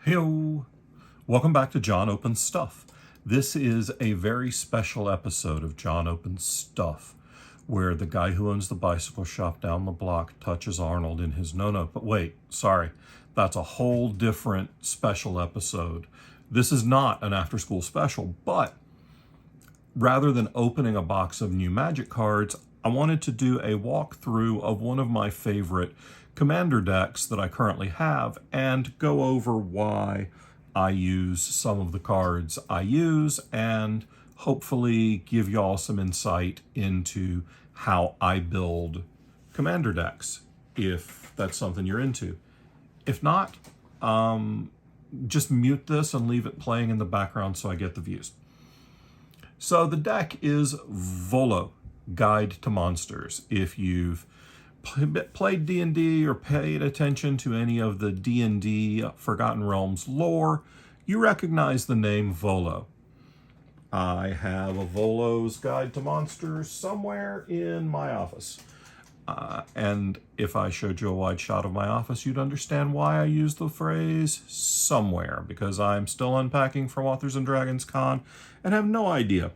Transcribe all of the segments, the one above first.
Heyo! Welcome back to John Opens Stuff. This is a very special episode of John Opens Stuff, where the guy who owns the bicycle shop down the block touches Arnold in his no-no. But wait, sorry, that's a whole different special episode. This is not an after-school special, but rather than opening a box of new magic cards, I wanted to do a walkthrough of one of my favorite commander decks that I currently have and go over why I use some of the cards I use and hopefully give y'all some insight into how I build commander decks, if that's something you're into. If not, just mute this and leave it playing in the background so I get the views. So the deck is Volo, Guide to Monsters. If you've played D&D or paid attention to any of the D&D Forgotten Realms lore, you recognize the name Volo. I have a Volo's Guide to Monsters somewhere in my office. And if I showed you a wide shot of my office, you'd understand why I use the phrase somewhere, because I'm still unpacking from Authors and Dragons Con and have no idea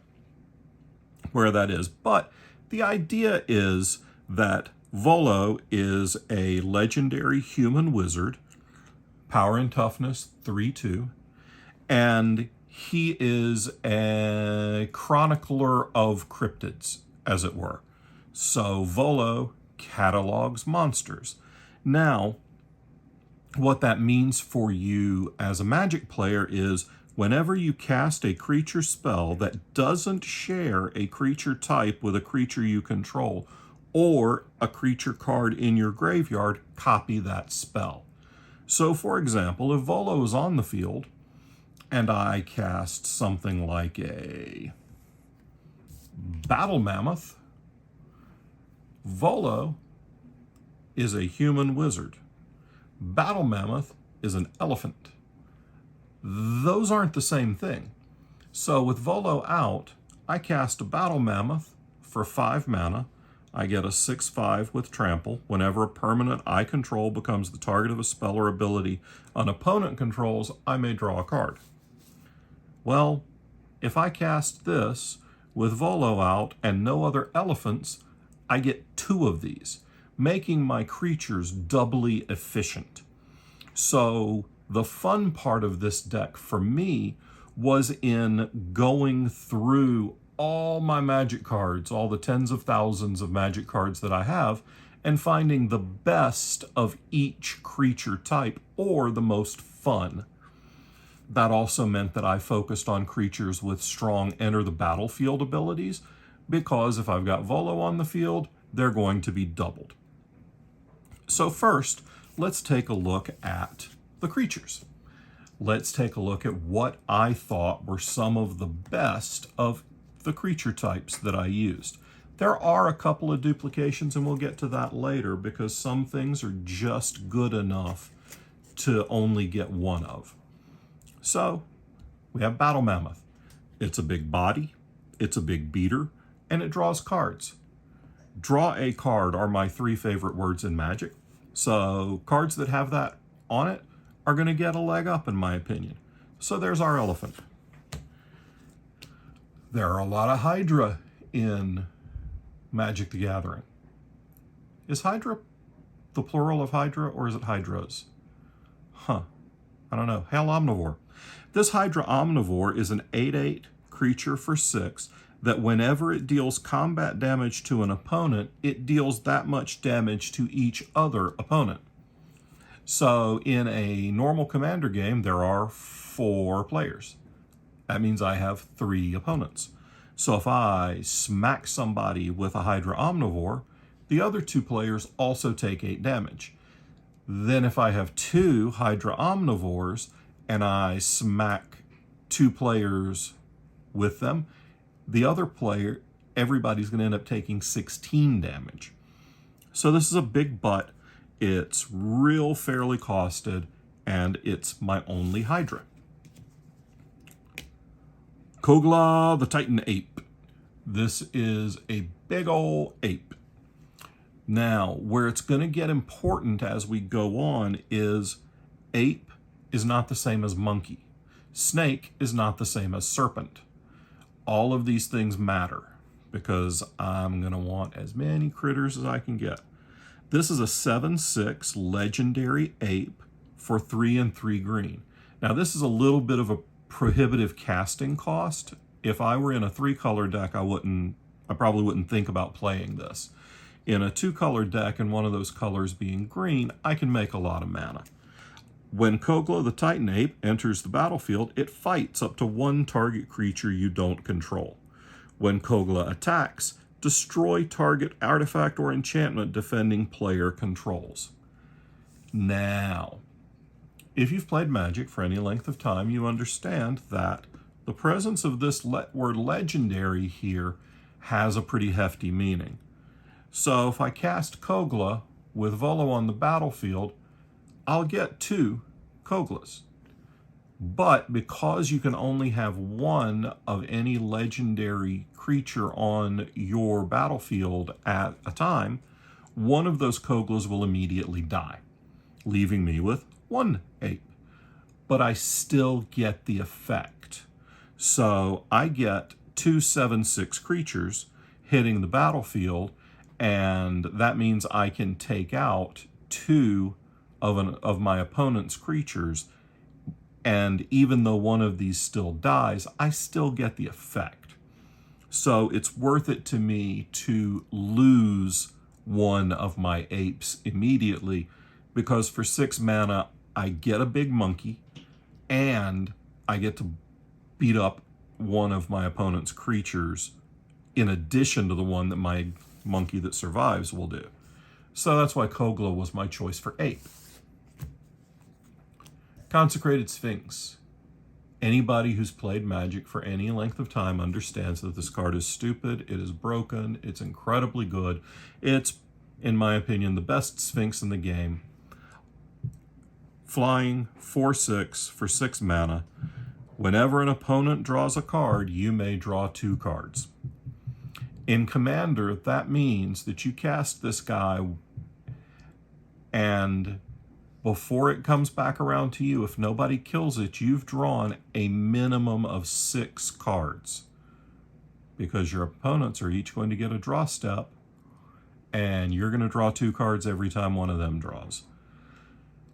where that is. But the idea is that Volo is a legendary human wizard, power and toughness 3/2, and he is a chronicler of cryptids, as it were. So Volo catalogs monsters. Now, what that means for you as a Magic player is whenever you cast a creature spell that doesn't share a creature type with a creature you control, or a creature card in your graveyard, copy that spell. So for example, if Volo is on the field and I cast something like a Battle Mammoth, Volo is a human wizard. Battle Mammoth is an elephant. Those aren't the same thing. So with Volo out, I cast a Battle Mammoth for 5 mana. I get a 6/5 with Trample. Whenever a permanent I control becomes the target of a spell or ability an opponent controls, I may draw a card. Well, if I cast this with Volo out and no other elephants, I get 2 of these, making my creatures doubly efficient. So the fun part of this deck for me was in going through all my Magic cards, all the tens of thousands of Magic cards that I have, and finding the best of each creature type, or the most fun. That also meant that I focused on creatures with strong enter the battlefield abilities, because if I've got Volo on the field, they're going to be doubled. So first, let's take a look at the creatures. Let's take a look at what I thought were some of the best of the creature types that I used. There are a couple of duplications, and we'll get to that later, because some things are just good enough to only get one of. So we have Battle Mammoth. It's a big body, it's a big beater, and it draws cards. Draw a card are my 3 favorite words in Magic. So cards that have that on it are going to get a leg up, in my opinion. So there's our elephant. There are a lot of Hydra in Magic the Gathering. Is Hydra the plural of Hydra, or is it Hydras? I don't know. Hail Omnivore. This Hydra Omnivore is an 8/8 creature for 6 that whenever it deals combat damage to an opponent, it deals that much damage to each other opponent. So in a normal commander game, there are 4 players. That means I have 3 opponents. So if I smack somebody with a Hydra Omnivore, the other 2 players also take 8 damage. Then if I have 2 Hydra Omnivores and I smack 2 players with them, the other player, everybody's going to end up taking 16 damage. So this is a big butt. It's real fairly costed, and it's my only Hydra. Kogla the Titan Ape. This is a big ol' ape. Now, where it's going to get important as we go on is ape is not the same as monkey. Snake is not the same as serpent. All of these things matter because I'm going to want as many critters as I can get. This is a 7/6 legendary ape for 3 and 3 green. Now this is a little bit of a prohibitive casting cost. If I were in a 3-color deck, I probably wouldn't think about playing this. In a 2-color deck and one of those colors being green, I can make a lot of mana. When Kogla the Titan Ape enters the battlefield, it fights up to 1 target creature you don't control. When Kogla attacks, destroy target artifact or enchantment defending player controls. Now, if you've played Magic for any length of time, you understand that the presence of this word legendary here has a pretty hefty meaning. So if I cast Kogla with Volo on the battlefield, I'll get 2 Koglas. But because you can only have 1 of any legendary creature on your battlefield at a time, 1 of those Koglas will immediately die, leaving me with 1 ape. But I still get the effect. So I get 2 7/6 creatures hitting the battlefield, and that means I can take out 2 of my opponent's creatures, and even though 1 of these still dies, I still get the effect. So it's worth it to me to lose 1 of my apes immediately, because for 6 mana, I get a big monkey, and I get to beat up 1 of my opponent's creatures in addition to the 1 that my monkey that survives will do. So that's why Kogla was my choice for ape. Consecrated Sphinx. Anybody who's played Magic for any length of time understands that this card is stupid, it is broken, it's incredibly good. It's, in my opinion, the best Sphinx in the game. Flying 4/6 for 6 mana. Whenever an opponent draws a card, you may draw 2 cards. In Commander, that means that you cast this guy, and before it comes back around to you, if nobody kills it, you've drawn a minimum of 6 cards, because your opponents are each going to get a draw step, and you're going to draw 2 cards every time one of them draws.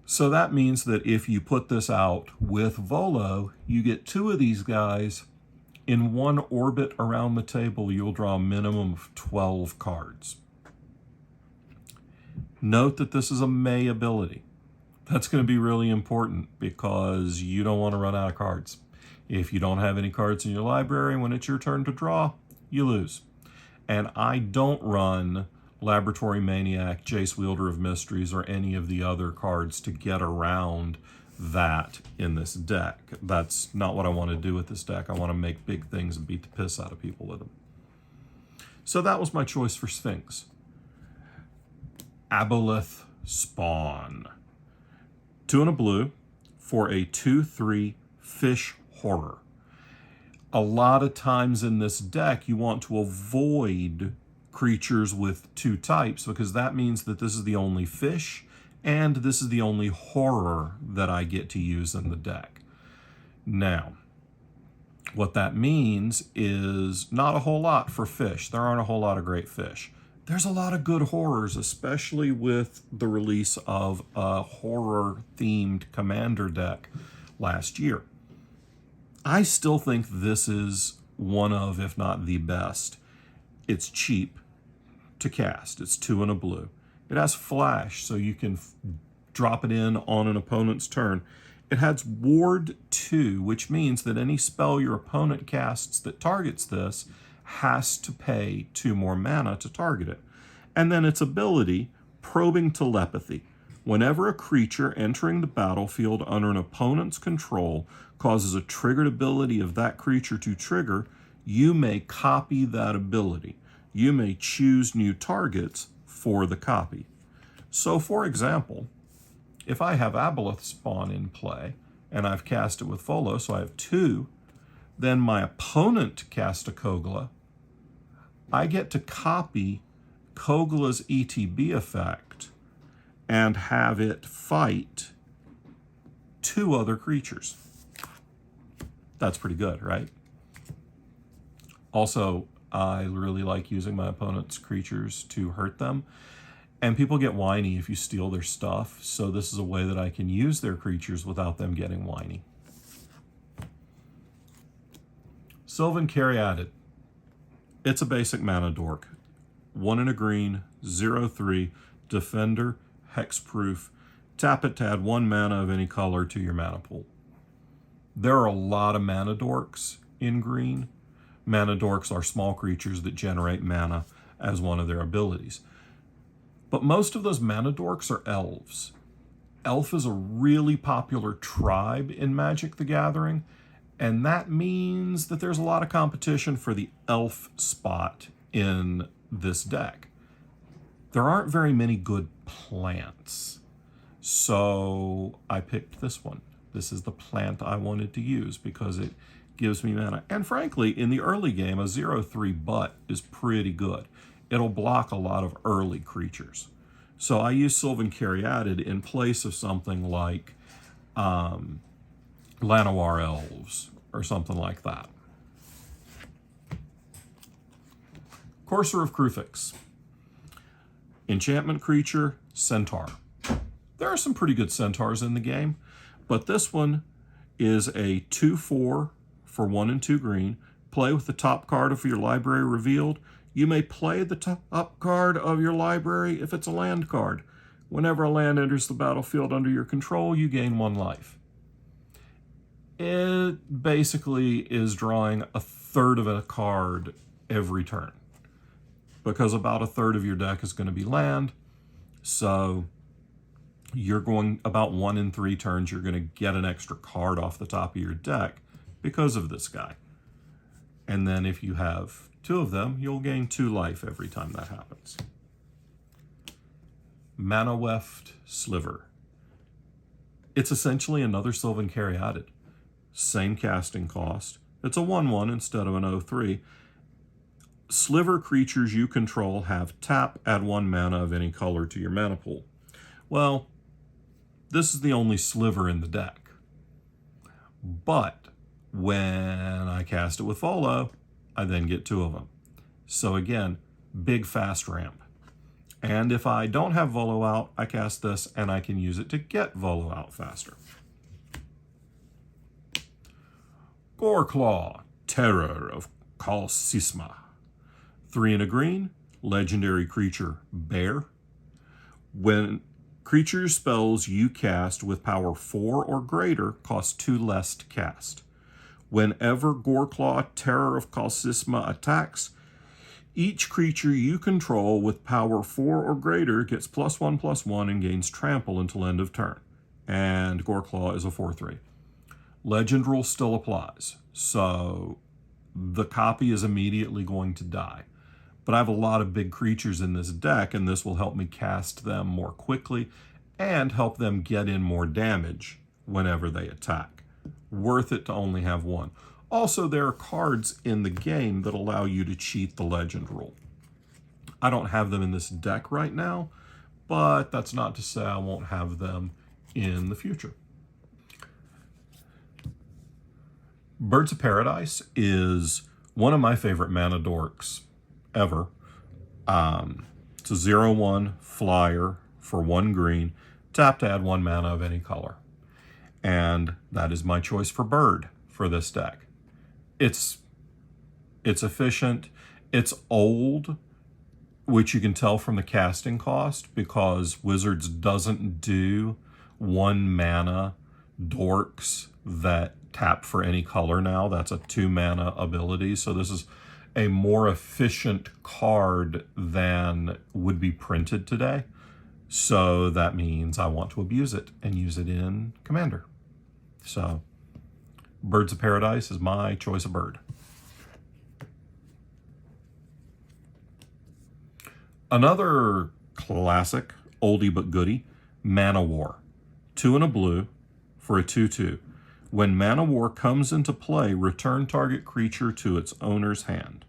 So that means that if you put this out with Volo, you get 2 of these guys in 1 orbit around the table. You'll draw a minimum of 12 cards. Note that this is a May ability. That's going to be really important because you don't want to run out of cards. If you don't have any cards in your library, when it's your turn to draw, you lose. And I don't run Laboratory Maniac, Jace Wielder of Mysteries, or any of the other cards to get around that in this deck. That's not what I want to do with this deck. I want to make big things and beat the piss out of people with them. So that was my choice for Sphinx. Aboleth Spawn. 2 and a blue for a 2/3 fish horror. A lot of times in this deck, you want to avoid creatures with 2 types, because that means that this is the only fish and this is the only horror that I get to use in the deck. Now, what that means is not a whole lot for fish. There aren't a whole lot of great fish. There's a lot of good horrors, especially with the release of a horror-themed Commander deck last year. I still think this is one of, if not the best. It's cheap to cast. It's 2 and a blue. It has flash, so you can drop it in on an opponent's turn. It has Ward 2, which means that any spell your opponent casts that targets this has to pay 2 more mana to target it. And then its ability, Probing Telepathy. Whenever a creature entering the battlefield under an opponent's control causes a triggered ability of that creature to trigger, you may copy that ability. You may choose new targets for the copy. So for example, if I have Aboleth Spawn in play, and I've cast it with Volo, so I have 2, then my opponent cast a Kogla, I get to copy Kogla's ETB effect and have it fight 2 other creatures. That's pretty good, right? Also, I really like using my opponent's creatures to hurt them. And people get whiny if you steal their stuff, so this is a way that I can use their creatures without them getting whiny. Sylvan Caryatid. It's a basic mana dork. 1 and a green, 0/3, defender, hexproof. Tap it to add 1 mana of any color to your mana pool. There are a lot of mana dorks in green. Mana dorks are small creatures that generate mana as one of their abilities. But most of those mana dorks are elves. Elf is a really popular tribe in Magic the Gathering, and that means that there's a lot of competition for the elf spot in this deck. There aren't very many good plants, so I picked this one. This is the plant I wanted to use because it gives me mana. And frankly, in the early game, a 0/3 butt is pretty good. It'll block a lot of early creatures. So I use Sylvan Caryatid in place of something like Llanowar Elves or something like that. Courser of Kruphix. Enchantment creature, Centaur. There are some pretty good centaurs in the game, but this one is a 2/4 for 1 and 2 green. Play with the top card of your library revealed. You may play the top card of your library if it's a land card. Whenever a land enters the battlefield under your control, you gain 1 life. It basically is drawing 1/3 of a card every turn, because about 1/3 of your deck is going to be land. So you're going about 1 in 3 turns, you're going to get an extra card off the top of your deck because of this guy. And then if you have 2 of them, you'll gain 2 life every time that happens. Mana Weft Sliver. It's essentially another Sylvan Caryatid. Same casting cost. It's a 1/1 instead of an 0/3. Sliver creatures you control have tap, add 1 mana of any color to your mana pool. Well, this is the only sliver in the deck. But when I cast it with Volo, I then get 2 of them. So again, big fast ramp. And if I don't have Volo out, I cast this and I can use it to get Volo out faster. Goreclaw, Terror of Kalsisma. 3 and a green, legendary creature, Bear. When creature spells you cast with power 4 or greater cost 2 less to cast. Whenever Goreclaw, Terror of Kalsisma attacks, each creature you control with power 4 or greater gets +1/+1 and gains trample until end of turn. And Goreclaw is a 4/3. Legend rule still applies, so the copy is immediately going to die. But I have a lot of big creatures in this deck, and this will help me cast them more quickly and help them get in more damage whenever they attack. Worth it to only have 1. Also, there are cards in the game that allow you to cheat the legend rule. I don't have them in this deck right now, but that's not to say I won't have them in the future. Birds of Paradise is one of my favorite mana dorks ever. It's a 0/1 flyer for 1 green. Tap to add 1 mana of any color. And that is my choice for bird for this deck. It's efficient. It's old, which you can tell from the casting cost, because Wizards doesn't do 1 mana dorks that tap for any color now. That's a 2 mana ability. So this is a more efficient card than would be printed today. So that means I want to abuse it and use it in Commander. So Birds of Paradise is my choice of bird. Another classic, oldie but goodie, Mana War. 2 and a blue for a 2/2. When Mana War comes into play, return target creature to its owner's hand.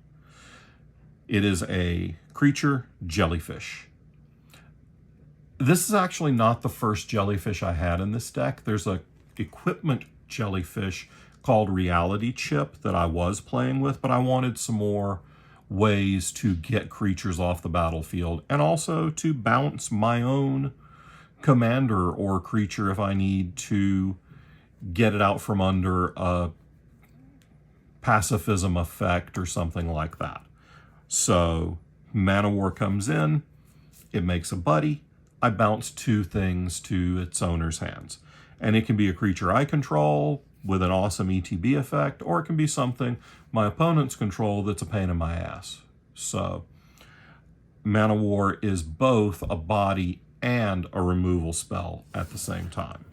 It is a creature jellyfish. This is actually not the first jellyfish I had in this deck. There's a equipment jellyfish called Reality Chip that I was playing with, but I wanted some more ways to get creatures off the battlefield and also to bounce my own commander or creature if I need to get it out from under a pacifism effect or something like that. So Mana War comes in, it makes a buddy, I bounce 2 things to its owner's hands. And it can be a creature I control with an awesome ETB effect, or it can be something my opponents control that's a pain in my ass. So Mana War is both a body and a removal spell at the same time.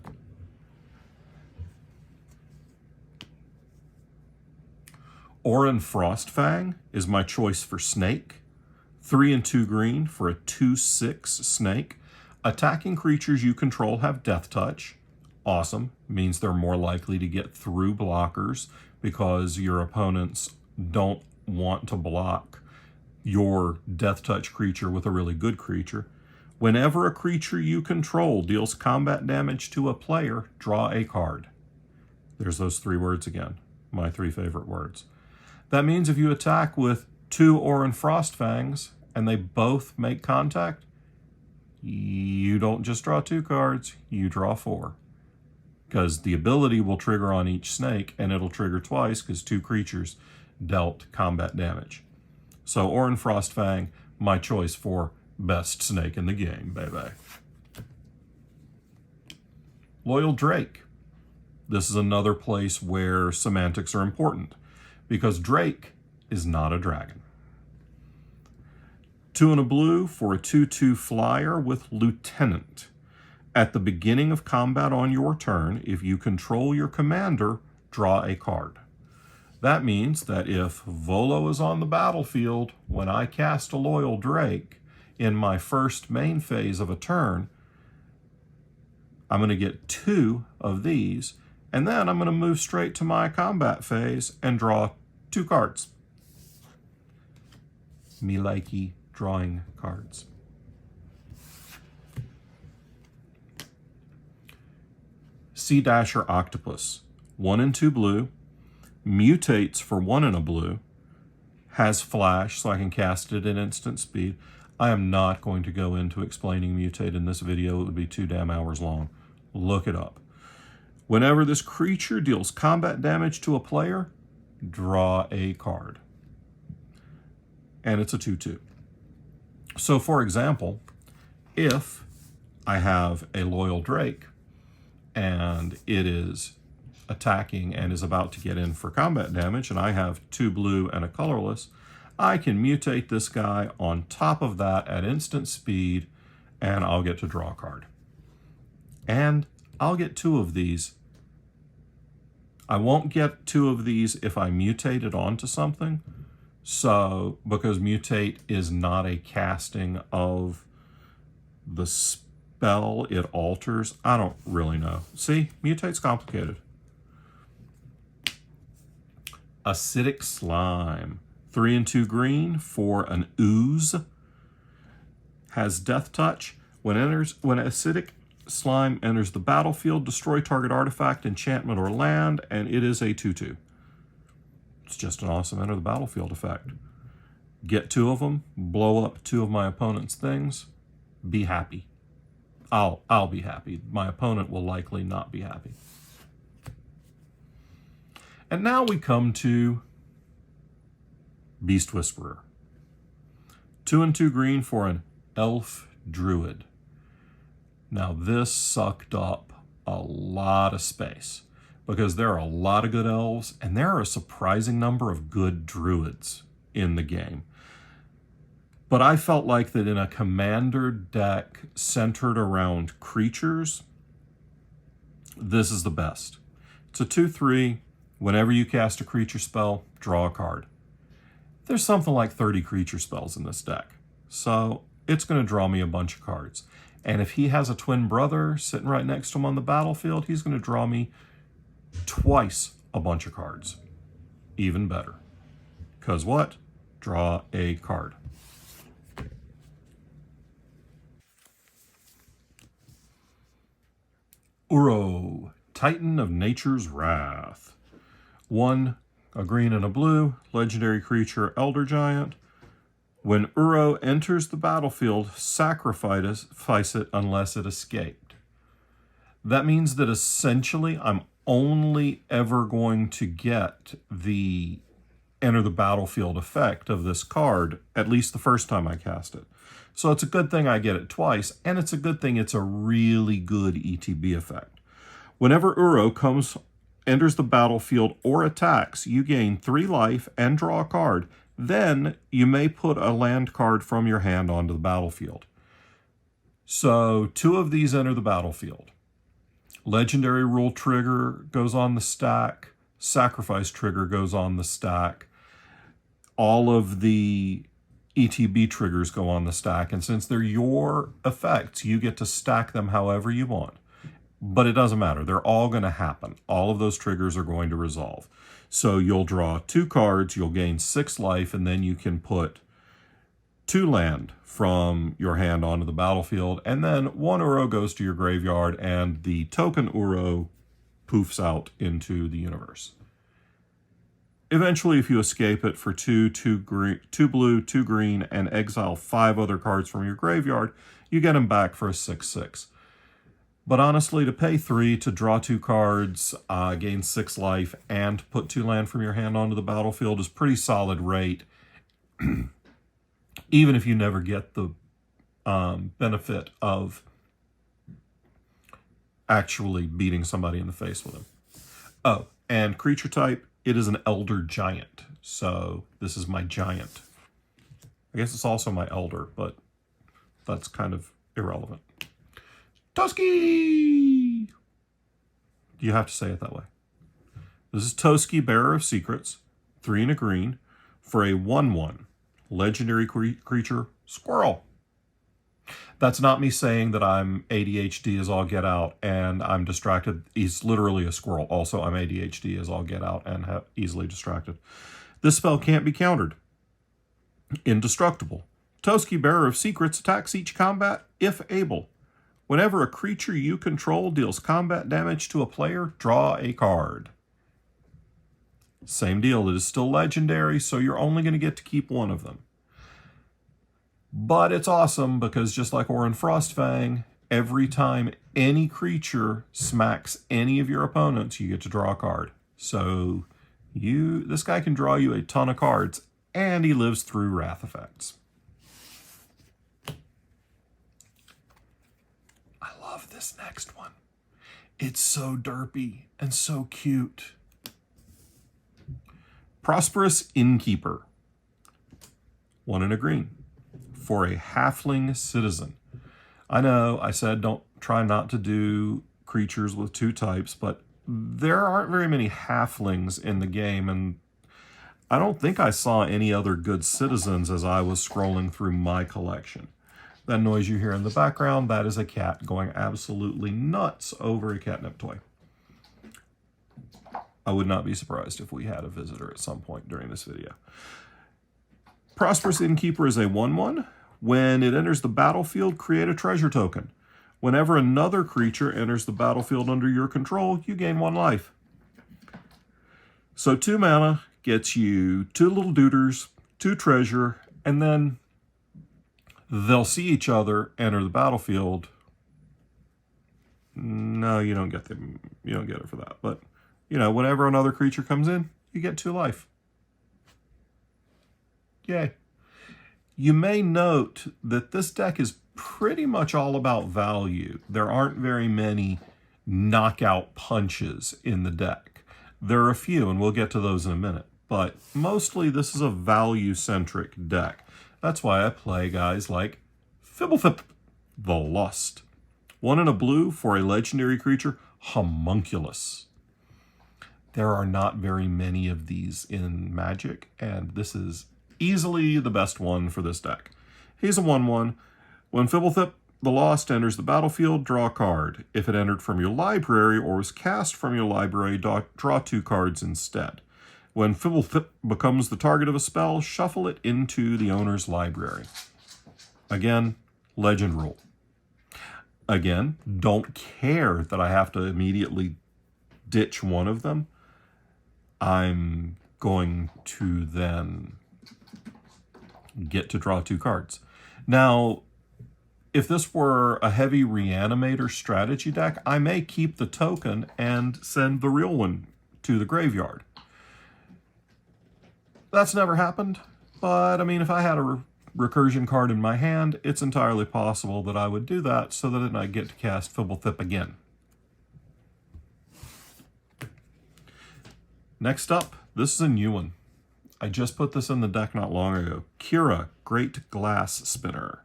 Oran Frostfang is my choice for snake. 3 and 2 green for a 2/6 snake. Attacking creatures you control have death touch. Awesome. Means they're more likely to get through blockers because your opponents don't want to block your death touch creature with a really good creature. Whenever a creature you control deals combat damage to a player, draw a card. There's those 3 words again, my 3 favorite words. That means if you attack with 2 Oran Frostfangs and they both make contact, you don't just draw 2 cards, you draw 4. Because the ability will trigger on each snake, and it'll trigger twice because 2 creatures dealt combat damage. So Oran Frostfang, my choice for best snake in the game, baby. Loyal Drake. This is another place where semantics are important, because Drake is not a dragon. 2 and a blue for a 2/2 flyer with Lieutenant. At the beginning of combat on your turn, if you control your commander, draw a card. That means that if Volo is on the battlefield when I cast a Loyal Drake in my first main phase of a turn, I'm going to get 2 of these, and then I'm going to move straight to my combat phase and draw 2 cards. Me likey drawing cards. Sea Dasher Octopus. 1 and 2 blue. Mutates for 1 and a blue. Has flash, so I can cast it at instant speed. I am not going to go into explaining mutate in this video. It would be 2 damn hours long. Look it up. Whenever this creature deals combat damage to a player, draw a card. And it's a 2/2. So for example, if I have a Loyal Drake and it is attacking and is about to get in for combat damage, and I have 2 blue and a colorless, I can mutate this guy on top of that at instant speed, and I'll get to draw a card. And I'll get 2 of these. I won't get 2 of these if I mutate it onto something. So, because mutate is not a casting of the spell, it alters. I don't really know. See, mutate's complicated. Acidic Slime. 3 and 2 green for an ooze. Has death touch. When acidic slime enters the battlefield, destroy target artifact, enchantment, or land, and it is a 2/2. It's just an awesome enter the battlefield effect. Get 2 of them, blow up 2 of my opponent's things, be happy. I'll be happy. My opponent will likely not be happy. And now we come to Beast Whisperer. 2 and 2 green for an Elf Druid. Now this sucked up a lot of space because there are a lot of good elves and there are a surprising number of good druids in the game. But I felt like that in a commander deck centered around creatures, this is the best. It's a 2/3. Whenever you cast a creature spell, draw a card. There's something like 30 creature spells in this deck. So it's going to draw me a bunch of cards. And if he has a twin brother sitting right next to him on the battlefield, he's going to draw me twice a bunch of cards. Even better. Because what? Draw a card. Uro Titan of Nature's Wrath. 1, a green and a blue, legendary creature, Elder Giant. When Uro enters the battlefield, sacrifice it unless it escaped. That means that essentially I'm only ever going to get the enter the battlefield effect of this card, at least the first time I cast it. So it's a good thing I get it twice, and it's a good thing it's a really good ETB effect. Whenever Uro enters the battlefield or attacks, you gain 3 life and draw a card. Then you may put a land card from your hand onto the battlefield. So 2 of these enter the battlefield. Legendary rule trigger goes on the stack. Sacrifice trigger goes on the stack. All of the ETB triggers go on the stack. And since they're your effects, you get to stack them however you want. But it doesn't matter. They're all going to happen. All of those triggers are going to resolve. So you'll draw 2 cards, you'll gain 6 life, and then you can put 2 land from your hand onto the battlefield, and then 1 Uro goes to your graveyard, and the token Uro poofs out into the universe. Eventually, if you escape it for 2 blue, 2 green, and exile 5 other cards from your graveyard, you get them back for a 6/6. But honestly, to pay 3 to draw 2 cards, gain 6 life, and put 2 land from your hand onto the battlefield is pretty solid rate, even if you never get the benefit of actually beating somebody in the face with him. Oh, and creature type, it is an Elder Giant. So this is my Giant. I guess it's also my Elder, but that's kind of irrelevant. Toski! You have to say it that way. This is Toski, Bearer of Secrets, 3 and a green, for a 1/1. Legendary creature, Squirrel. That's not me saying that I'm ADHD as all get out and I'm distracted. He's literally a squirrel. Also, I'm ADHD as all get out and easily distracted. This spell can't be countered. Indestructible. Toski, Bearer of Secrets, attacks each combat if able. Whenever a creature you control deals combat damage to a player, draw a card. Same deal, it is still legendary, so you're only going to get to keep 1 of them. But it's awesome because just like Orin Frostfang, every time any creature smacks any of your opponents, you get to draw a card. So this guy can draw you a ton of cards, and he lives through Wrath effects. This next one. It's so derpy and so cute. Prosperous Innkeeper. 1 and a green. For a halfling citizen. I know I said try not to do creatures with 2 types, but there aren't very many halflings in the game, and I don't think I saw any other good citizens as I was scrolling through my collection. That noise you hear in the background, that is a cat going absolutely nuts over a catnip toy. I would not be surprised if we had a visitor at some point during this video. Prosperous Innkeeper is a 1/1. When it enters the battlefield, create a treasure token. Whenever another creature enters the battlefield under your control, you gain 1 life. So 2 mana gets you 2 little duders, 2 treasure, and then they'll see each other enter the battlefield. No, you don't get them. You don't get it for that. But, whenever another creature comes in, you get 2 life. Yay. You may note that this deck is pretty much all about value. There aren't very many knockout punches in the deck. There are a few, and we'll get to those in a minute. But mostly this is a value-centric deck. That's why I play guys like Fibblethip, the Lust. 1 and a blue for a legendary creature, Homunculus. There are not very many of these in Magic, and this is easily the best one for this deck. He's a 1/1. When Fibblethip, the Lost, enters the battlefield, draw a card. If it entered from your library or was cast from your library, draw 2 cards instead. When Fibblethip becomes the target of a spell, shuffle it into the owner's library. Again, legend rule. Again, don't care that I have to immediately ditch one of them, I'm going to then get to draw 2 cards. Now, if this were a heavy reanimator strategy deck, I may keep the token and send the real one to the graveyard. That's never happened, but I mean, if I had a recursion card in my hand, it's entirely possible that I would do that so that then I get to cast Fibblethip again. Next up, this is a new one. I just put this in the deck not long ago. Kira, Great Glass Spinner.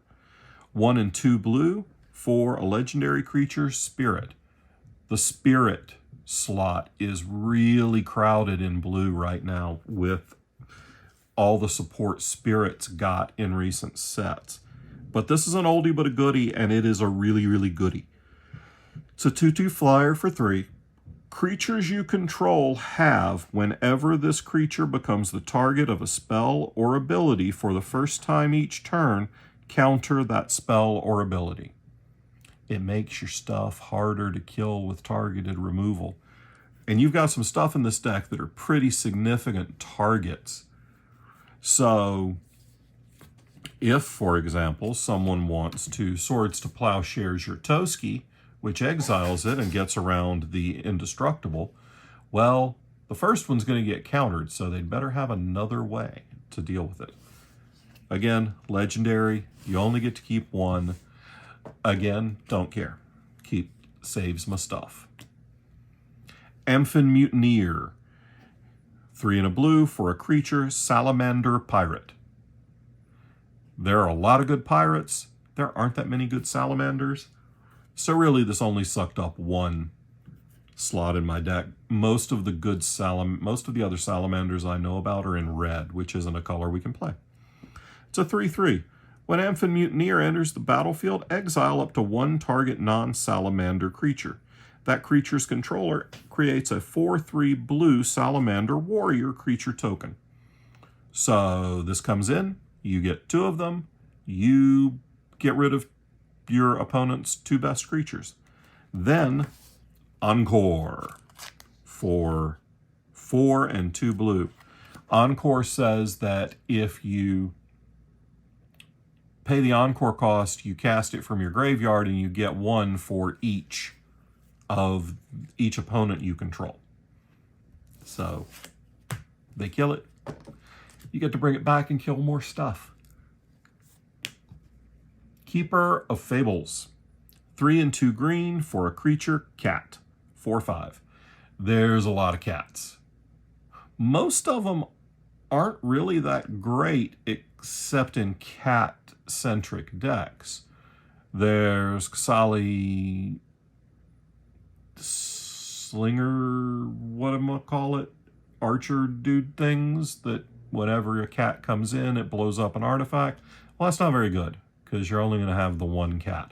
1 and 2 blue for a legendary creature, Spirit. The Spirit slot is really crowded in blue right now with all the support Spirits got in recent sets. But this is an oldie but a goodie, and it is a really, really goodie. It's a 2/2 flyer for 3. Creatures you control have, whenever this creature becomes the target of a spell or ability for the first time each turn, counter that spell or ability. It makes your stuff harder to kill with targeted removal. And you've got some stuff in this deck that are pretty significant targets. So, if, for example, someone wants to Swords to Plowshares your Toski, which exiles it and gets around the indestructible, well, the first one's going to get countered, so they'd better have another way to deal with it. Again, legendary, you only get to keep 1. Again, don't care. Saves my stuff. Amphin Mutineer. 3 and a blue for a creature, Salamander Pirate. There are a lot of good pirates. There aren't that many good salamanders. So really, this only sucked up 1 slot in my deck. Most of the other salamanders I know about are in red, which isn't a color we can play. It's a 3/3. When Amphin Mutineer enters the battlefield, exile up to 1 target non-salamander creature. That creature's controller creates a 4/3 blue Salamander Warrior creature token. So this comes in, you get 2 of them, you get rid of your opponent's 2 best creatures. Then, Encore for 4 and 2 blue. Encore says that if you pay the Encore cost, you cast it from your graveyard and you get 1 for each of each opponent you control. So, they kill it. You get to bring it back and kill more stuff. Keeper of Fables. 3 and 2 green for a creature, cat. 4/5. There's a lot of cats. Most of them aren't really that great except in cat-centric decks. There's Kasali Slinger, archer dude things that whenever a cat comes in, it blows up an artifact. Well, that's not very good because you're only going to have the 1 cat.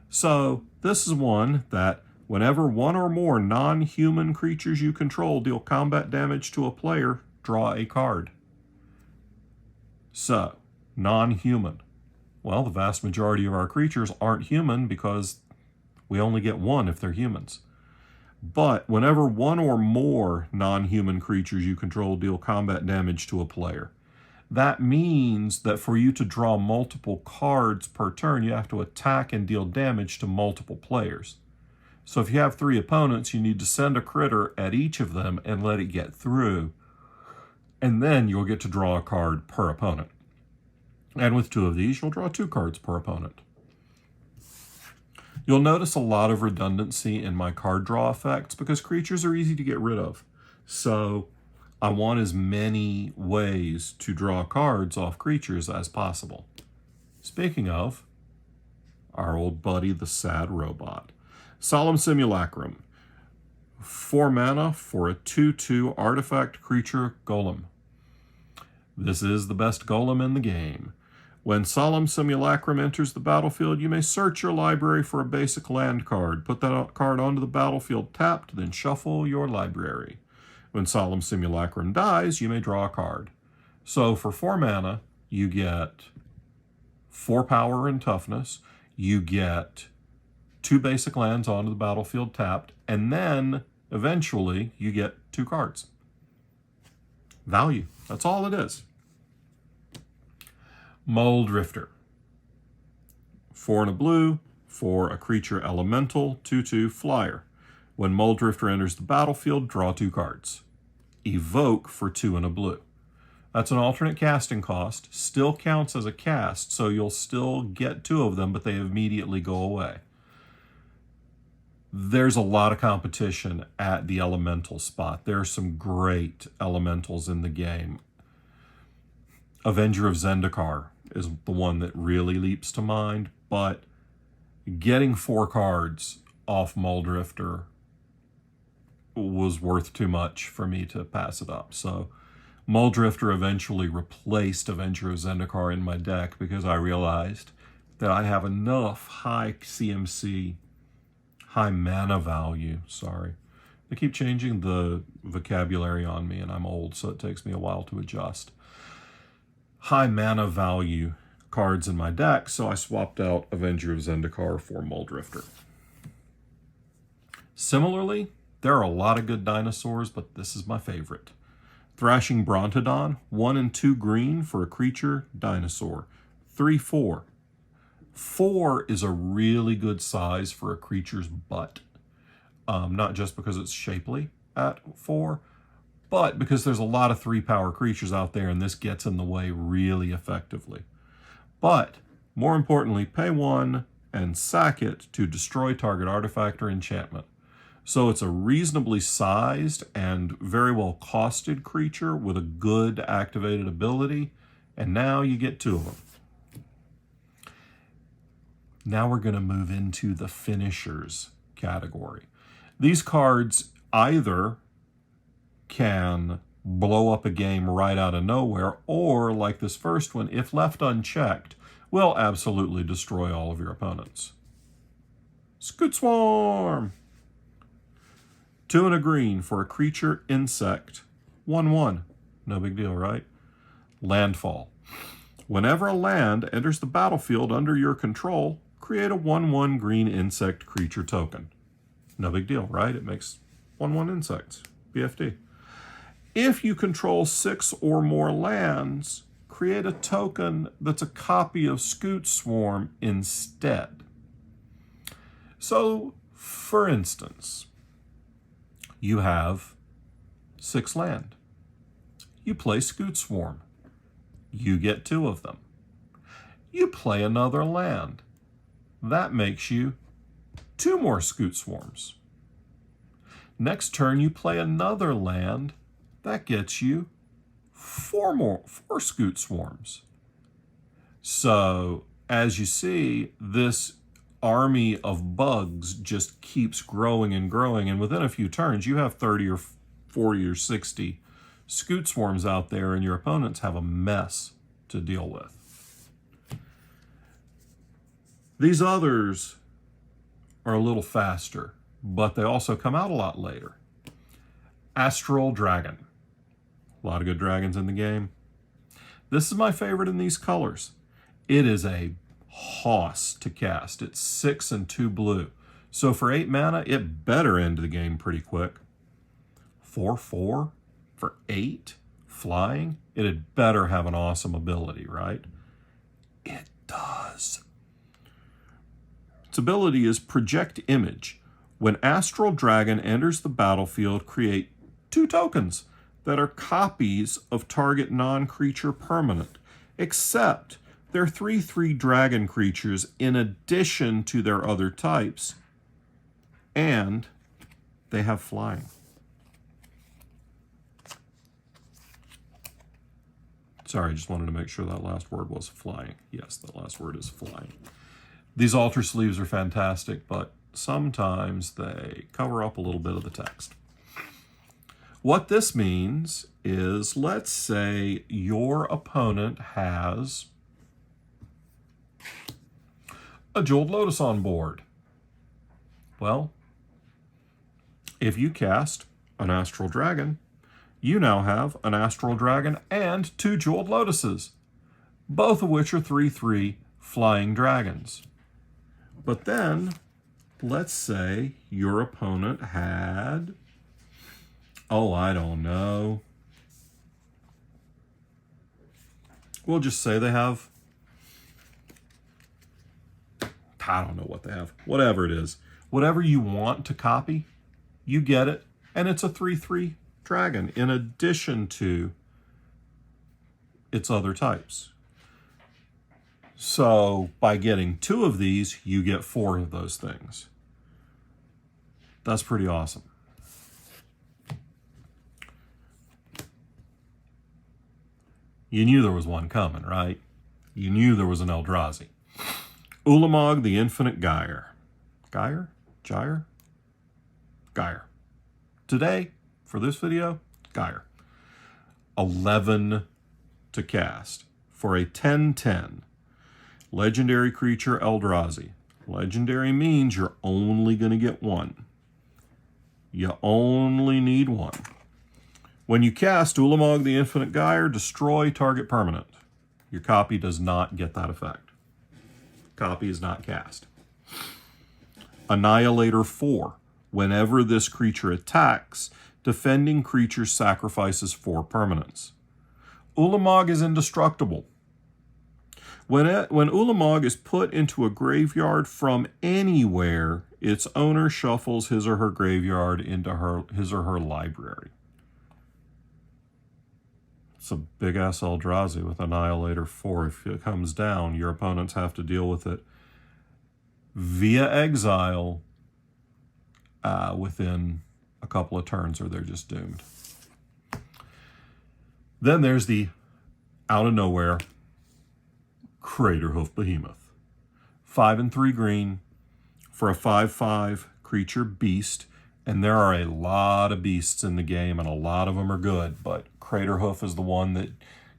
So this is one that whenever 1 or more non-human creatures you control deal combat damage to a player, draw a card. So, non-human. Well, the vast majority of our creatures aren't human because we only get 1 if they're humans. But whenever 1 or more non-human creatures you control deal combat damage to a player, that means that for you to draw multiple cards per turn, you have to attack and deal damage to multiple players. So if you have 3 opponents, you need to send a critter at each of them and let it get through. And then you'll get to draw a card per opponent. And with 2 of these, you'll draw 2 cards per opponent. You'll notice a lot of redundancy in my card draw effects because creatures are easy to get rid of. So I want as many ways to draw cards off creatures as possible. Speaking of, our old buddy, the Sad Robot. Solemn Simulacrum. 4 mana for a 2/2 artifact creature golem. This is the best golem in the game. When Solemn Simulacrum enters the battlefield, you may search your library for a basic land card. Put that card onto the battlefield tapped, then shuffle your library. When Solemn Simulacrum dies, you may draw a card. So for 4 mana, you get 4 power and toughness. You get 2 basic lands onto the battlefield tapped, and then eventually you get 2 cards. Value. That's all it is. Mole Drifter. 4 and a blue for a creature elemental, 2/2 flyer. When Mole Drifter enters the battlefield, draw 2 cards. Evoke for 2 and a blue. That's an alternate casting cost. Still counts as a cast, so you'll still get 2 of them, but they immediately go away. There's a lot of competition at the elemental spot. There are some great elementals in the game. Avenger of Zendikar is the one that really leaps to mind, but getting 4 cards off Mole Drifter was worth too much for me to pass it up. So Mole Drifter eventually replaced Avenger of Zendikar in my deck because I realized that I have enough high CMC, high mana value, They keep changing the vocabulary on me, and I'm old, so it takes me a while to adjust. High mana value cards in my deck, so I swapped out Avenger of Zendikar for Mole Drifter. Similarly, there are a lot of good dinosaurs, but this is my favorite. Thrashing Brontodon, 1 and 2 green for a creature dinosaur. 3/4. 4 is a really good size for a creature's butt. Not just because it's shapely at 4, but because there's a lot of 3-power creatures out there, and this gets in the way really effectively. But, more importantly, pay 1 and sack it to destroy target artifact or enchantment. So it's a reasonably sized and very well costed creature with a good activated ability, and now you get 2 of them. Now we're going to move into the finishers category. These cards either can blow up a game right out of nowhere, or, like this first one, if left unchecked, will absolutely destroy all of your opponents. Scoot Swarm! 2 and a green for a creature insect. 1/1. No big deal, right? Landfall. Whenever a land enters the battlefield under your control, create a 1/1 green insect creature token. No big deal, right? It makes 1/1 insects. BFD. If you control 6 or more lands, create a token that's a copy of Scoot Swarm instead. So, for instance, you have 6 land. You play Scoot Swarm. You get 2 of them. You play another land. That makes you 2 more Scoot Swarms. Next turn, you play another land. That gets you 4 Scoot Swarms. So, as you see, this army of bugs just keeps growing and growing, and within a few turns you have 30 or 40 or 60 Scoot Swarms out there, and your opponents have a mess to deal with. These others are a little faster, but they also come out a lot later. Astral Dragon. A lot of good dragons in the game. This is my favorite in these colors. It is a hoss to cast. It's 6 and 2 blue. So for 8 mana, it better end the game pretty quick. 4/4 for 8 flying. It had better have an awesome ability, right? It does. Its ability is Project Image. When Astral Dragon enters the battlefield, create 2 tokens that are copies of target non-creature permanent, except they're 3/3 dragon creatures in addition to their other types, and they have flying. Sorry, I just wanted to make sure that last word was flying. Yes, that last word is flying. These altar sleeves are fantastic, but sometimes they cover up a little bit of the text. What this means is, let's say your opponent has a Jeweled Lotus on board. Well, if you cast an Astral Dragon, you now have an Astral Dragon and 2 Jeweled Lotuses, both of which are 3/3 flying dragons. But then, let's say your opponent had Oh, I don't know. We'll just say they have, I don't know what they have. Whatever it is. Whatever you want to copy, you get it. And it's a 3/3 dragon in addition to its other types. So by getting 2 of these, you get 4 of those things. That's pretty awesome. You knew there was one coming, right? You knew there was an Eldrazi. Ulamog the Infinite Gyre. Gyre? Gyre? Gyre. Today, for this video, Gyre. 11 to cast for a 10/10. Legendary creature Eldrazi. Legendary means you're only going to get 1. You only need 1. When you cast Ulamog the Infinite Gyre, destroy target permanent. Your copy does not get that effect. Copy is not cast. Annihilator 4. Whenever this creature attacks, defending creature sacrifices 4 permanents. Ulamog is indestructible. When Ulamog is put into a graveyard from anywhere, its owner shuffles his or her graveyard into his or her library. It's a big-ass Eldrazi with Annihilator 4. If it comes down, your opponents have to deal with it via exile within a couple of turns, or they're just doomed. Then there's the out-of-nowhere Craterhoof Behemoth. 5 and 3 green for a 5/5 creature beast. And there are a lot of beasts in the game, and a lot of them are good, but Craterhoof is the one that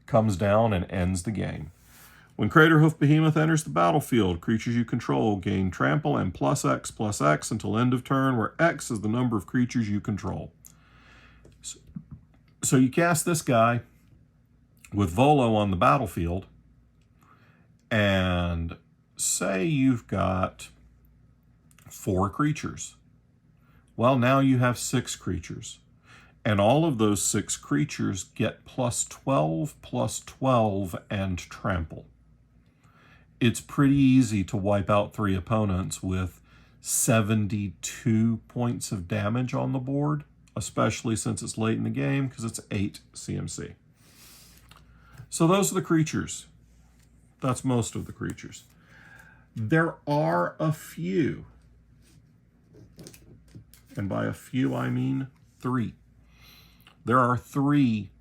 comes down and ends the game. When Craterhoof Behemoth enters the battlefield, creatures you control gain trample and +X/+X until end of turn, where X is the number of creatures you control. So you cast this guy with Volo on the battlefield, and say you've got 4 creatures. Well, now you have 6 creatures. And all of those 6 creatures get +12/+12 and trample. It's pretty easy to wipe out 3 opponents with 72 points of damage on the board, especially since it's late in the game, because it's 8 CMC. So those are the creatures. That's most of the creatures. There are a few, and by a few I mean 3. There are 3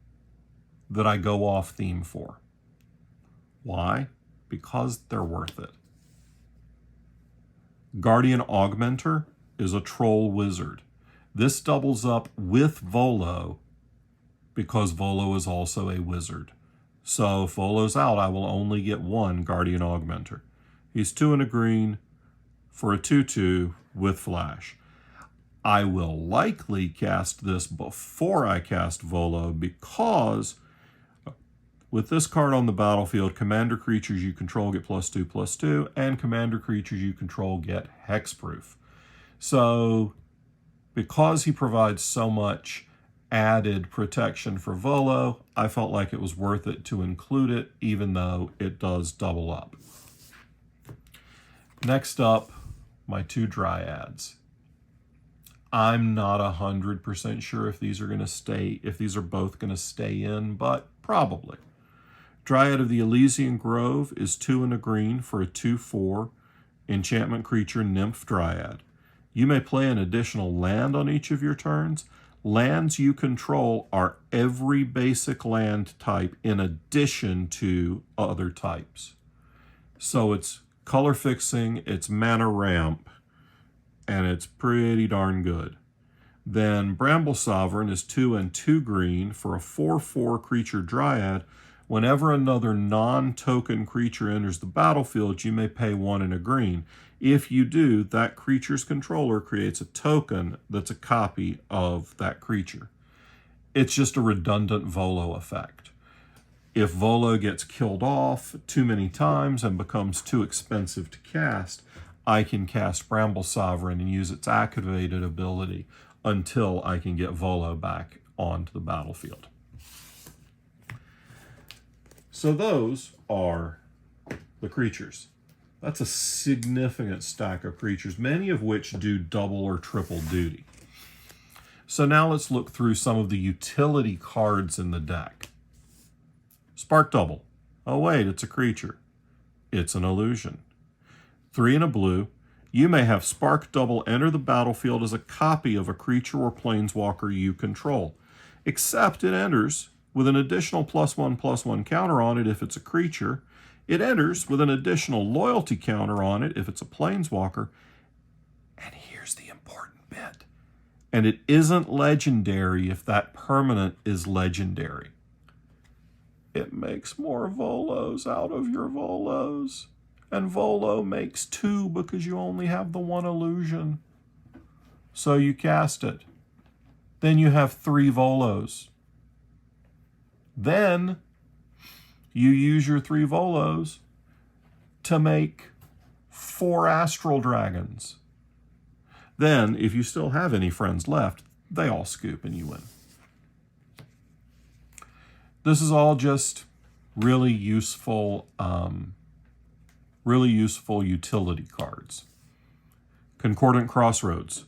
that I go off theme for. Why? Because they're worth it. Guardian Augmenter is a troll wizard. This doubles up with Volo because Volo is also a wizard. So if Volo's out, I will only get 1 Guardian Augmenter. He's 2 and a green for a 2/2 with flash. I will likely cast this before I cast Volo because with this card on the battlefield, commander creatures you control get +2/+2, and commander creatures you control get hexproof. So because he provides so much added protection for Volo, I felt like it was worth it to include it, even though it does double up. Next up, my 2 Dryads. I'm not 100% sure if these are going to stay, if these are both going to stay in, but probably. Dryad of the Elysian Grove is 2 and a green for a 2/4 enchantment creature Nymph Dryad. You may play an additional land on each of your turns. Lands you control are every basic land type in addition to other types. So it's color fixing, it's mana ramp, and it's pretty darn good. Then Bramble Sovereign is 2 and 2 green for a 4/4 creature Dryad. Whenever another non-token creature enters the battlefield, you may pay 1 and a green. If you do, that creature's controller creates a token that's a copy of that creature. It's just a redundant Volo effect. If Volo gets killed off too many times and becomes too expensive to cast, I can cast Bramble Sovereign and use its activated ability until I can get Volo back onto the battlefield. So those are the creatures. That's a significant stack of creatures, many of which do double or triple duty. So now let's look through some of the utility cards in the deck. Spark Double. Oh wait, it's a creature. It's an illusion. 3 and a blue. You may have Spark Double enter the battlefield as a copy of a creature or planeswalker you control, except it enters with an additional +1/+1 counter on it if it's a creature. It enters with an additional loyalty counter on it if it's a planeswalker. And here's the important bit. And it isn't legendary if that permanent is legendary. It makes more Volos out of your Volos. And Volo makes 2 because you only have the 1 illusion. So you cast it. Then you have 3 Volos. Then you use your 3 Volos to make 4 Astral Dragons. Then, if you still have any friends left, they all scoop and you win. This is all just really useful utility cards. Concordant Crossroads.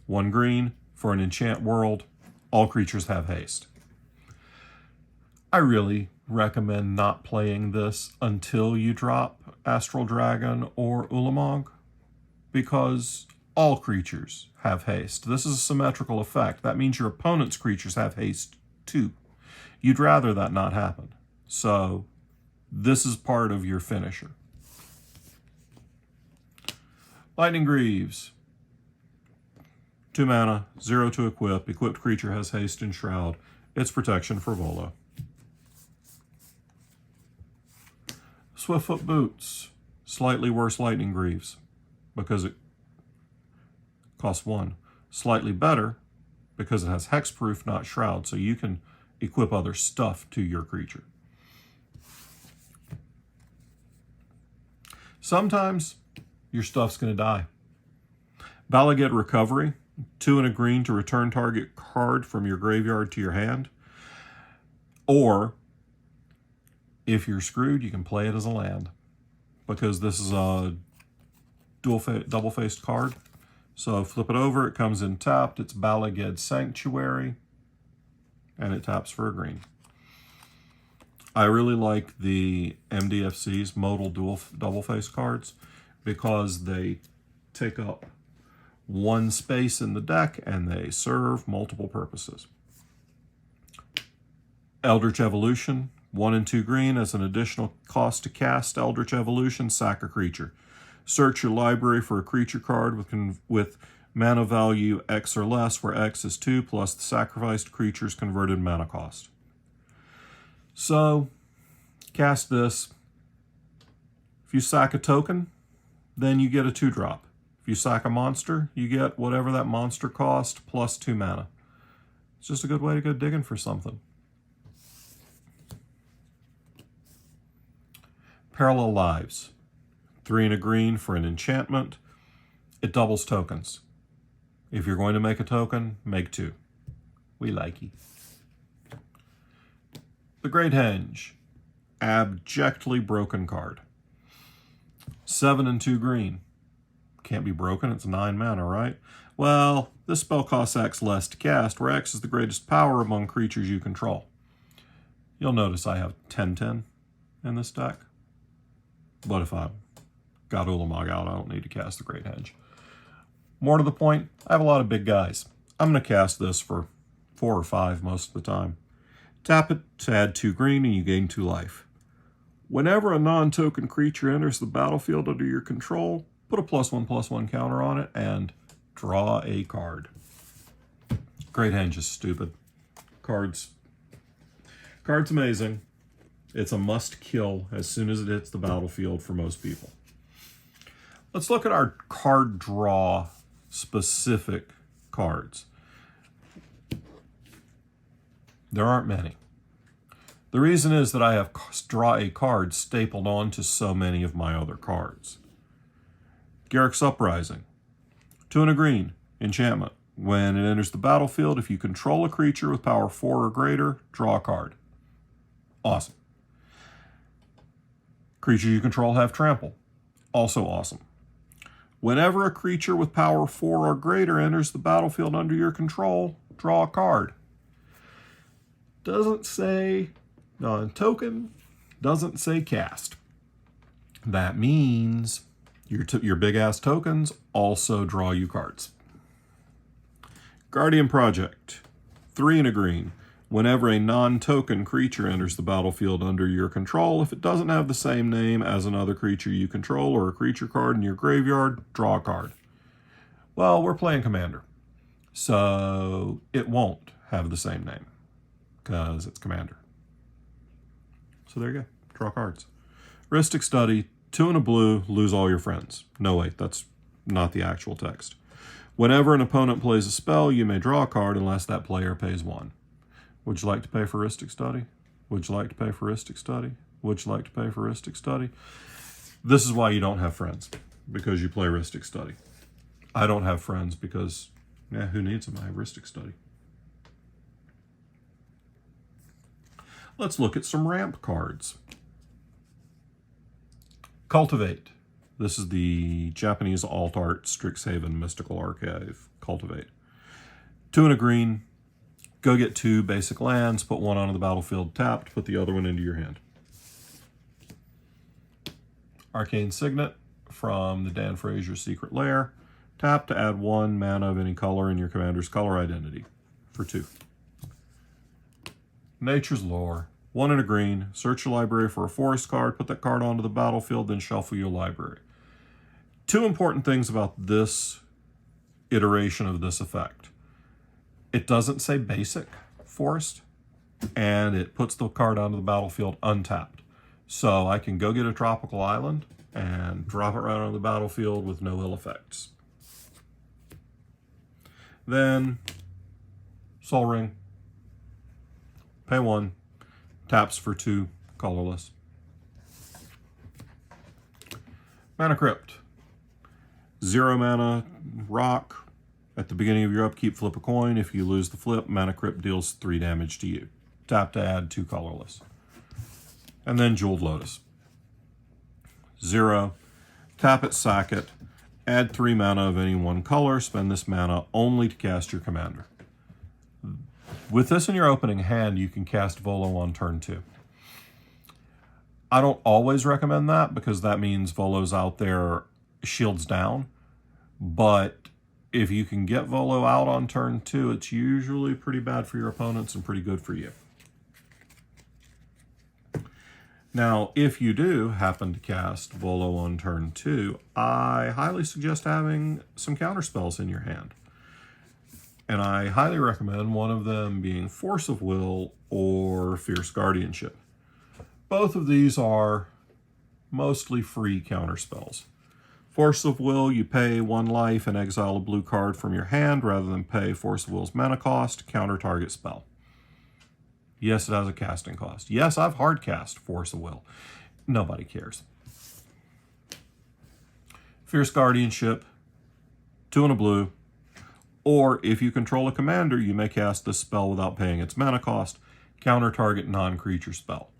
1 green for an enchant world. All creatures have haste. I really recommend not playing this until you drop Astral Dragon or Ulamog, because all creatures have haste. This is a symmetrical effect. That means your opponent's creatures have haste too. You'd rather that not happen. So this is part of your finisher. Lightning Greaves. 2 mana, 0 to equip. Equipped creature has haste and shroud. It's protection for Volo. Swiftfoot Boots. Slightly worse Lightning Greaves because it costs 1. Slightly better because it has hexproof, not shroud, so you can equip other stuff to your creature. Sometimes your stuff's going to die. Balaged Recovery. 2 and a green to return target card from your graveyard to your hand. Or, if you're screwed, you can play it as a land, because this is a double-faced card. So flip it over, it comes in tapped. It's Balaged Sanctuary, and it taps for a green. I really like the MDFC's modal double-faced cards because they take up 1 space in the deck and they serve multiple purposes. Eldritch Evolution. 1 and 2 green as an additional cost to cast Eldritch Evolution, sack a creature. Search your library for a creature card with mana value X or less, where X is 2 plus the sacrificed creature's converted mana cost. So, cast this. If you sack a token, then you get a 2-drop. If you sack a monster, you get whatever that monster cost plus 2 mana. It's just a good way to go digging for something. Parallel Lives. 3 and a green for an enchantment. It doubles tokens. If you're going to make a token, make 2. We like you. The Great Henge. Abjectly broken card. 7 and 2 green. Can't be broken, it's 9 mana, right? Well, this spell costs X less to cast, where X is the greatest power among creatures you control. You'll notice I have 10/10 in this deck. But if I've got Ulamog out, I don't need to cast the Great Henge. More to the point, I have a lot of big guys. I'm going to cast this for 4 or 5 most of the time. Tap it to add 2 green and you gain 2 life. Whenever a non-token creature enters the battlefield under your control, put a +1/+1 counter on it and draw a card. Great Henge is stupid. Card's amazing. It's a must-kill as soon as it hits the battlefield for most people. Let's look at our card draw specific cards. There aren't many. The reason is that I have draw a card stapled onto so many of my other cards. Garruk's Uprising. 2 and a green. Enchantment. When it enters the battlefield, if you control a creature with power 4 or greater, draw a card. Awesome. Creatures you control have trample. Also awesome. Whenever a creature with power 4 or greater enters the battlefield under your control, draw a card. Doesn't say non-token, doesn't say cast. That means your big-ass tokens also draw you cards. Guardian Project, 3 and a green. Whenever a non-token creature enters the battlefield under your control, if it doesn't have the same name as another creature you control or a creature card in your graveyard, draw a card. Well, we're playing Commander, so it won't have the same name because it's Commander. So there you go. Draw cards. Rhystic Study, 2 and a blue, lose all your friends. No, wait, that's not the actual text. Whenever an opponent plays a spell, you may draw a card unless that player pays 1. Would you like to pay for Rhystic Study? Would you like to pay for Rhystic Study? Would you like to pay for Rhystic Study? This is why you don't have friends, because you play Rhystic Study. I don't have friends because, who needs them? I have Rhystic Study. Let's look at some ramp cards. Cultivate. This is the Japanese alt art Strixhaven Mystical Archive. Cultivate. 2 and a green. Go get 2 basic lands, put 1 onto the battlefield tapped, put the other one into your hand. Arcane Signet from the Dan Frazier Secret Lair. Tap to add 1 mana of any color in your commander's color identity for 2. Nature's Lore. 1 and a green. Search your library for a forest card, put that card onto the battlefield, then shuffle your library. 2 important things about this iteration of this effect. It doesn't say basic forest, and it puts the card onto the battlefield untapped. So I can go get a tropical island and drop it right on the battlefield with no ill effects. Then Sol Ring. Pay 1. Taps for 2. Colorless. Mana Crypt. 0 mana rock. At the beginning of your upkeep, flip a coin. If you lose the flip, Mana Crypt deals 3 damage to you. Tap to add 2 colorless. And then Jeweled Lotus. 0. Tap it, sack it. Add 3 mana of any one color. Spend this mana only to cast your commander. With this in your opening hand, you can cast Volo on turn 2. I don't always recommend that because that means Volo's out there shields down. But if you can get Volo out on turn 2, it's usually pretty bad for your opponents and pretty good for you. Now, if you do happen to cast Volo on turn 2, I highly suggest having some counterspells in your hand. And I highly recommend one of them being Force of Will or Fierce Guardianship. Both of these are mostly free counterspells. Force of Will, you pay 1 life and exile a blue card from your hand rather than pay Force of Will's mana cost, counter target spell. Yes, it has a casting cost. Yes, I've hard cast Force of Will. Nobody cares. Fierce Guardianship, 2 and a blue. Or if you control a commander, you may cast this spell without paying its mana cost, counter target non-creature spell.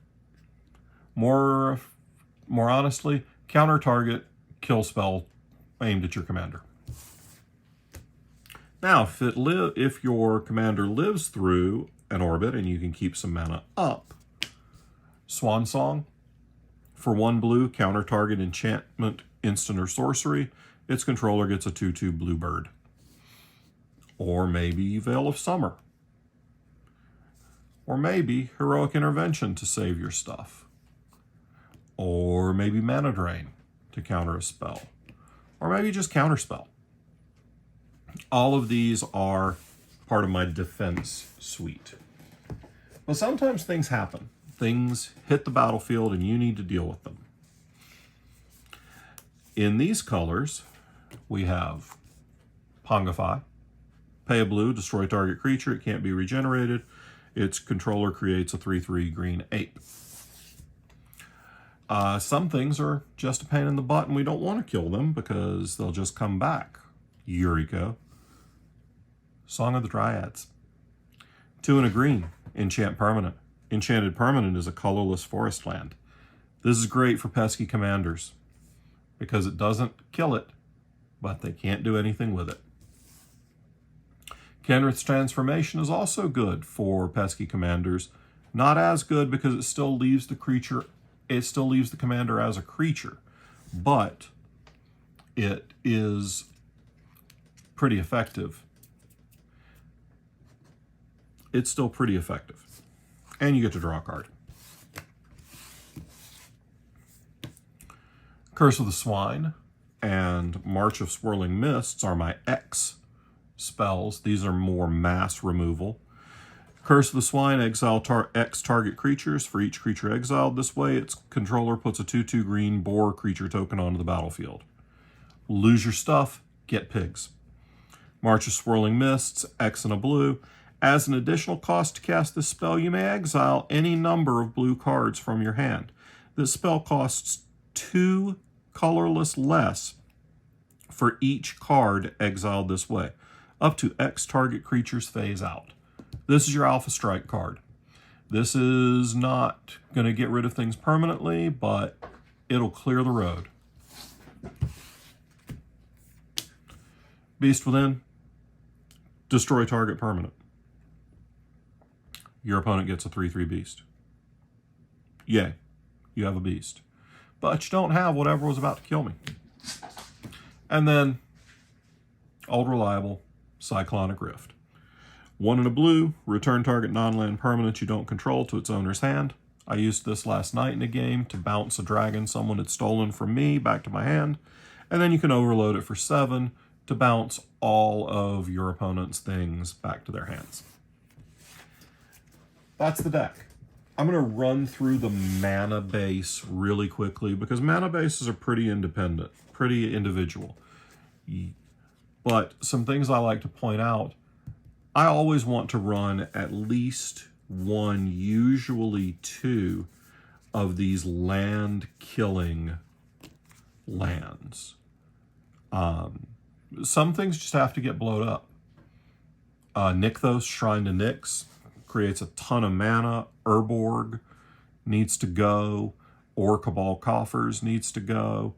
More honestly, counter target kill spell aimed at your commander. Now, if your commander lives through an orbit and you can keep some mana up, Swan Song, for 1 blue, counter target enchantment, instant or sorcery, its controller gets a 2/2 blue bird. Or maybe Veil of Summer. Or maybe Heroic Intervention to save your stuff. Or maybe Mana Drain to counter a spell. Or maybe just counterspell. All of these are part of my defense suite. But sometimes things happen. Things hit the battlefield and you need to deal with them. In these colors, we have Pongify. Pay a blue, destroy target creature. It can't be regenerated. Its controller creates a 3/3 green ape. Some things are just a pain in the butt and we don't want to kill them because they'll just come back. Eureka. Song of the Dryads. 2 and a green, enchant permanent. Enchanted permanent is a colorless forest land. This is great for pesky commanders because it doesn't kill it, but they can't do anything with it. Kenrith's Transformation is also good for pesky commanders. Not as good because it still leaves the commander as a creature, but it is pretty effective. It's still pretty effective. And you get to draw a card. Curse of the Swine and March of Swirling Mists are my X spells. These are more mass removal. Curse of the Swine, exile X target creatures. For each creature exiled this way, its controller puts a 2/2 green boar creature token onto the battlefield. Lose your stuff, get pigs. March of Swirling Mists, X and a blue. As an additional cost to cast this spell, you may exile any number of blue cards from your hand. This spell costs 2 colorless less for each card exiled this way. Up to X target creatures phase out. This is your Alpha Strike card. This is not going to get rid of things permanently, but it'll clear the road. Beast Within, destroy target permanent. Your opponent gets a 3/3 beast. Yay, you have a beast. But you don't have whatever was about to kill me. And then, old reliable, Cyclonic Rift. 1 and a blue, return target non-land permanent you don't control to its owner's hand. I used this last night in a game to bounce a dragon someone had stolen from me back to my hand. And then you can overload it for 7 to bounce all of your opponent's things back to their hands. That's the deck. I'm going to run through the mana base really quickly because mana bases are pretty independent, pretty individual. But some things I like to point out, I always want to run at least 1, usually 2, of these land-killing lands. Some things just have to get blowed up. Nykthos, Shrine to Nyx, creates a ton of mana. Urborg needs to go. Or Cabal Coffers needs to go.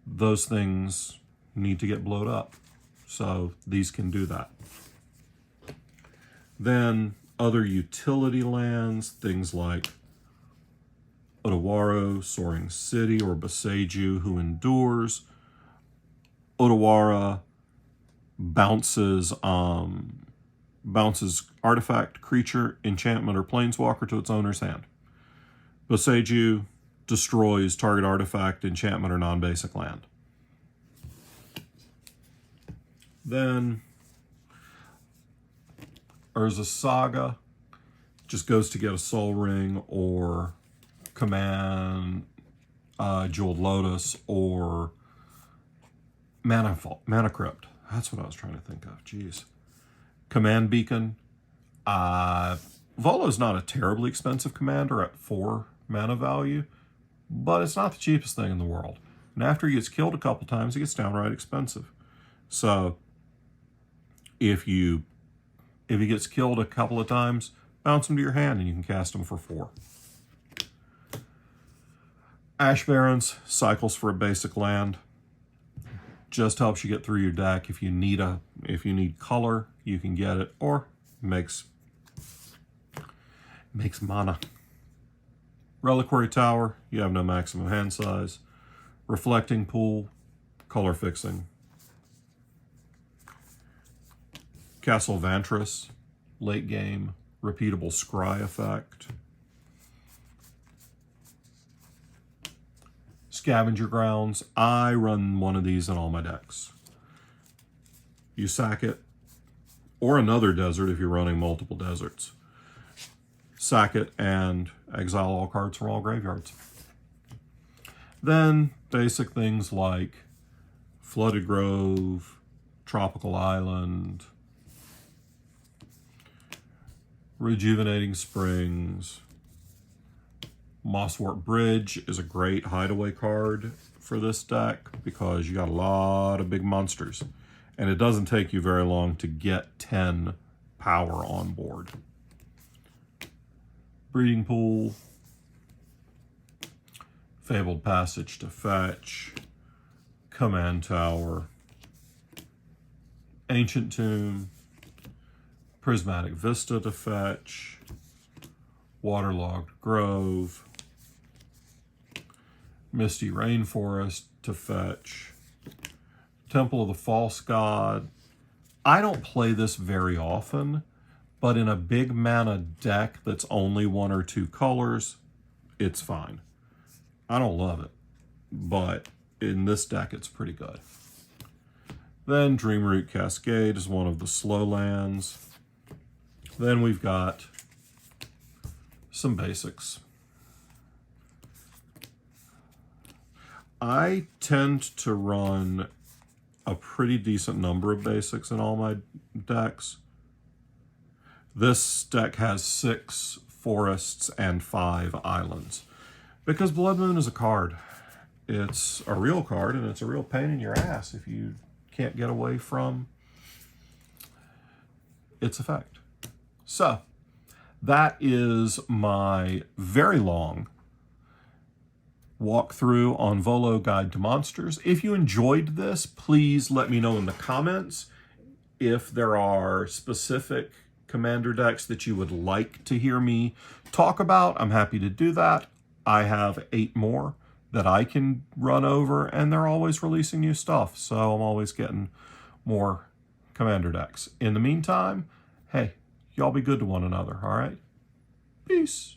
Those things need to get blowed up. So these can do that. Then other utility lands, things like Otawara, Soaring City, or Boseiju, Who Endures. Otawara bounces artifact, creature, enchantment, or planeswalker to its owner's hand. Boseiju destroys target artifact, enchantment, or non-basic land. Then Urza Saga just goes to get a Soul Ring or command Jeweled Lotus or Mana Crypt. That's what I was trying to think of. Jeez. Command Beacon. Volo is not a terribly expensive commander at 4 mana value, but it's not the cheapest thing in the world. And after he gets killed a couple times, he gets downright expensive. So if he gets killed a couple of times, bounce him to your hand and you can cast him for 4. Ash Barrens cycles for a basic land. Just helps you get through your deck. If you need color, you can get it, or makes mana. Reliquary Tower, you have no maximum hand size. Reflecting Pool, color fixing. Castle Vantress, late game, repeatable scry effect. Scavenger Grounds, I run one of these in all my decks. You sack it, or another desert if you're running multiple deserts. Sack it and exile all cards from all graveyards. Then basic things like Flooded Grove, Tropical Island, Rejuvenating Springs. Mosswort Bridge is a great hideaway card for this deck because you got a lot of big monsters. And it doesn't take you very long to get 10 power on board. Breeding Pool, Fabled Passage to fetch, Command Tower, Ancient Tomb, Prismatic Vista to fetch, Waterlogged Grove, Misty Rainforest to fetch, Temple of the False God. I don't play this very often, but in a big mana deck that's only 1 or 2 colors, it's fine. I don't love it, but in this deck it's pretty good. Then Dreamroot Cascade is one of the slow lands. Then we've got some basics. I tend to run a pretty decent number of basics in all my decks. This deck has 6 forests and 5 islands. Because Blood Moon is a card. It's a real card, and it's a real pain in your ass if you can't get away from its effect. So, that is my very long walkthrough on Volo Guide to Monsters. If you enjoyed this, please let me know in the comments if there are specific commander decks that you would like to hear me talk about. I'm happy to do that. I have 8 more that I can run over, and they're always releasing new stuff, so I'm always getting more commander decks. In the meantime, hey, y'all be good to one another, all right? Peace.